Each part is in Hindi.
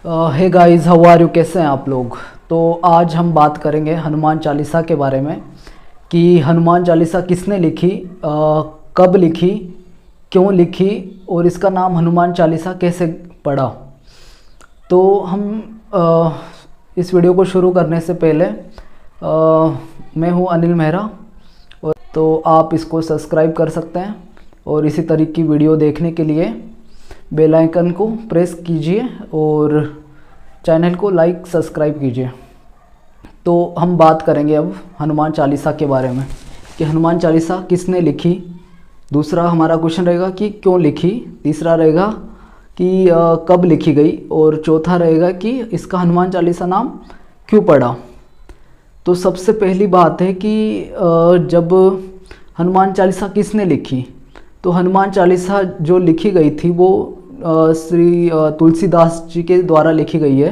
Hey guys, how are you? कैसे हैं आप लोग? तो आज हम बात करेंगे हनुमान चालीसा के बारे में कि हनुमान चालीसा किसने लिखी, कब लिखी, क्यों लिखी और इसका नाम हनुमान चालीसा कैसे पड़ा। तो हम इस वीडियो को शुरू करने से पहले मैं हूं अनिल मेहरा, और तो आप इसको सब्सक्राइब कर सकते हैं और इसी तरह की वीडियो देखने के लिए बेल आइकन को प्रेस कीजिए और चैनल को लाइक सब्सक्राइब कीजिए। तो हम बात करेंगे अब हनुमान चालीसा के बारे में कि हनुमान चालीसा किसने लिखी। दूसरा हमारा क्वेश्चन रहेगा कि क्यों लिखी। तीसरा रहेगा कि कब लिखी गई, और चौथा रहेगा कि इसका हनुमान चालीसा नाम क्यों पड़ा। तो सबसे पहली बात है कि जब हनुमान चालीसा किसने लिखी, तो हनुमान चालीसा जो लिखी गई थी वो श्री तुलसीदास जी के द्वारा लिखी गई है,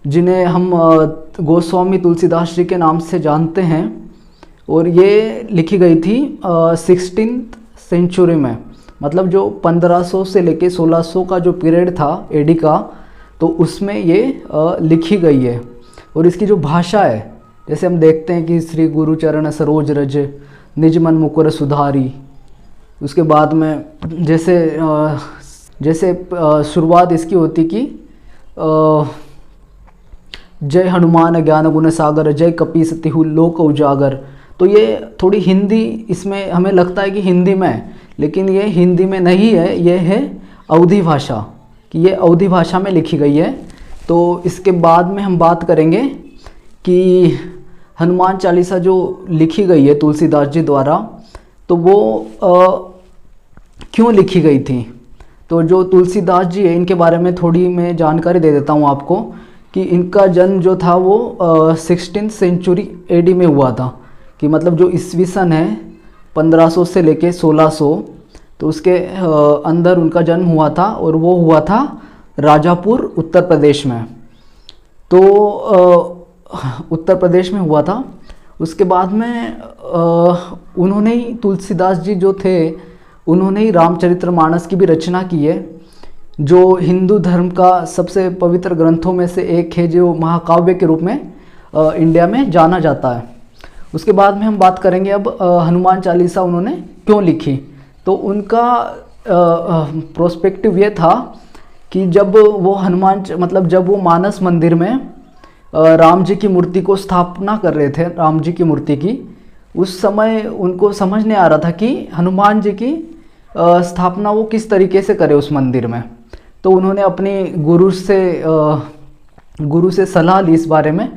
जिन्हें हम गोस्वामी तुलसीदास जी के नाम से जानते हैं। और ये लिखी गई थी 16th सेंचुरी में, मतलब जो 1500 से लेके 1600 का जो पीरियड था एडी का, तो उसमें ये लिखी गई है। और इसकी जो भाषा है, जैसे हम देखते हैं कि श्री गुरु चरण सरोज रज निज मन मुकुर सुधारी। उसके बाद में जैसे शुरुआत इसकी होती कि जय हनुमान ज्ञान गुण सागर जय कपीस तिहु लोक उजागर। तो ये थोड़ी हिंदी इसमें हमें लगता है कि हिंदी में है, लेकिन ये हिंदी में नहीं है, ये है अवधी भाषा, कि ये अवधी भाषा में लिखी गई है। तो इसके बाद में हम बात करेंगे कि हनुमान चालीसा जो लिखी गई है तुलसीदास जी द्वारा, तो वो क्यों लिखी गई थी। तो जो तुलसीदास जी है, इनके बारे में थोड़ी मैं जानकारी दे देता हूँ आपको कि इनका जन्म जो था वो 16th सेंचुरी एडी में हुआ था, कि मतलब जो ईस्वी सन है 1500 से लेके 1600, तो उसके अंदर उनका जन्म हुआ था, और वो हुआ था राजापुर उत्तर प्रदेश में। तो उत्तर प्रदेश में हुआ था। उसके बाद में उन्होंने ही, तुलसीदास जी जो थे, उन्होंने ही रामचरितमानस की भी रचना की है, जो हिंदू धर्म का सबसे पवित्र ग्रंथों में से एक है, जो महाकाव्य के रूप में इंडिया में जाना जाता है। उसके बाद में हम बात करेंगे अब हनुमान चालीसा उन्होंने क्यों लिखी। तो उनका प्रोस्पेक्टिव ये था कि जब वो मानस मंदिर में राम जी की मूर्ति को स्थापना कर रहे थे, राम जी की मूर्ति की, उस समय उनको समझ नहीं आ रहा था कि हनुमान जी की स्थापना वो किस तरीके से करे उस मंदिर में। तो उन्होंने अपने गुरु से सलाह ली इस बारे में।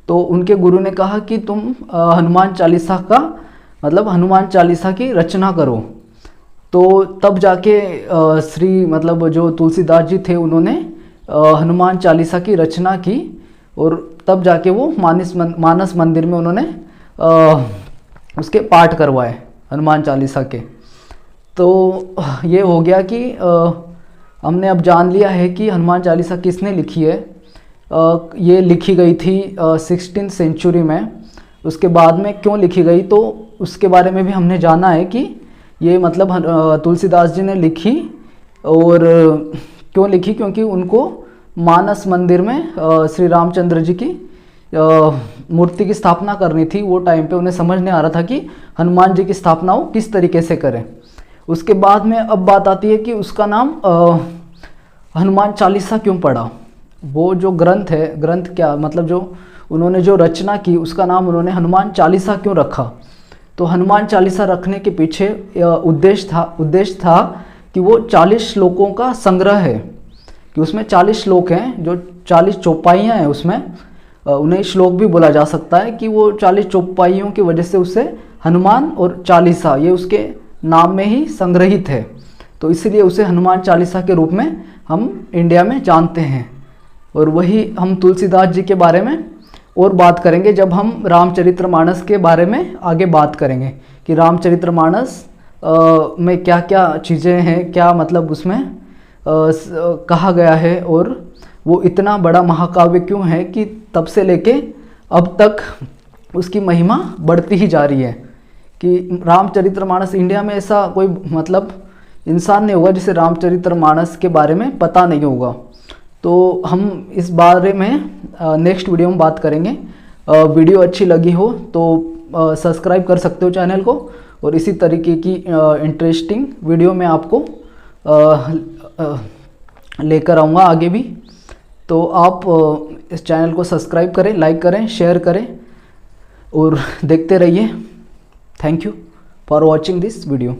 तो उनके गुरु ने कहा कि तुम हनुमान चालीसा की रचना करो। तो तब जाके जो तुलसीदास जी थे, उन्होंने हनुमान चालीसा की रचना की, और तब जाके वो मानस मंदिर में उन्होंने उसके पाठ करवाए हनुमान चालीसा के। तो ये हो गया कि हमने अब जान लिया है कि हनुमान चालीसा किसने लिखी है। ये लिखी गई थी 16th सेंचुरी में। उसके बाद में क्यों लिखी गई, तो उसके बारे में भी हमने जाना है कि ये तुलसीदास जी ने लिखी। और क्यों लिखी, क्योंकि उनको मानस मंदिर में श्री रामचंद्र जी की मूर्ति की स्थापना करनी थी। वो टाइम पे उन्हें समझ नहीं आ रहा था कि हनुमान जी की स्थापना वो किस तरीके से करें। उसके बाद में अब बात आती है कि उसका नाम हनुमान चालीसा क्यों पड़ा। वो जो ग्रंथ क्या मतलब, जो उन्होंने जो रचना की, उसका नाम उन्होंने हनुमान चालीसा क्यों रखा। तो हनुमान चालीसा रखने के पीछे उद्देश्य था कि वो 40 श्लोकों का संग्रह है, कि उसमें 40 श्लोक हैं, जो 40 चौपाइयाँ हैं उसमें। उन्हें श्लोक भी बोला जा सकता है कि वो 40 चौपाइयों की वजह से उसे हनुमान और चालीसा ये उसके नाम में ही संग्रहित है। तो इसलिए उसे हनुमान चालीसा के रूप में हम इंडिया में जानते हैं। और वही हम तुलसीदास जी के बारे में और बात करेंगे जब हम रामचरितमानस के बारे में आगे बात करेंगे, कि रामचरितमानस में क्या क्या चीज़ें हैं, क्या मतलब उसमें कहा गया है, और वो इतना बड़ा महाकाव्य क्यों है कि तब से लेके अब तक उसकी महिमा बढ़ती ही जा रही है। कि रामचरितमानस, इंडिया में ऐसा कोई इंसान नहीं होगा जिसे रामचरितमानस के बारे में पता नहीं होगा। तो हम इस बारे में नेक्स्ट वीडियो में बात करेंगे। वीडियो अच्छी लगी हो तो सब्सक्राइब कर सकते हो चैनल को, और इसी तरीके की इंटरेस्टिंग वीडियो मैं आपको लेकर आऊँगा आगे भी। तो आप इस चैनल को सब्सक्राइब करें, लाइक करें, शेयर करें और देखते रहिए। Thank you for watching this video.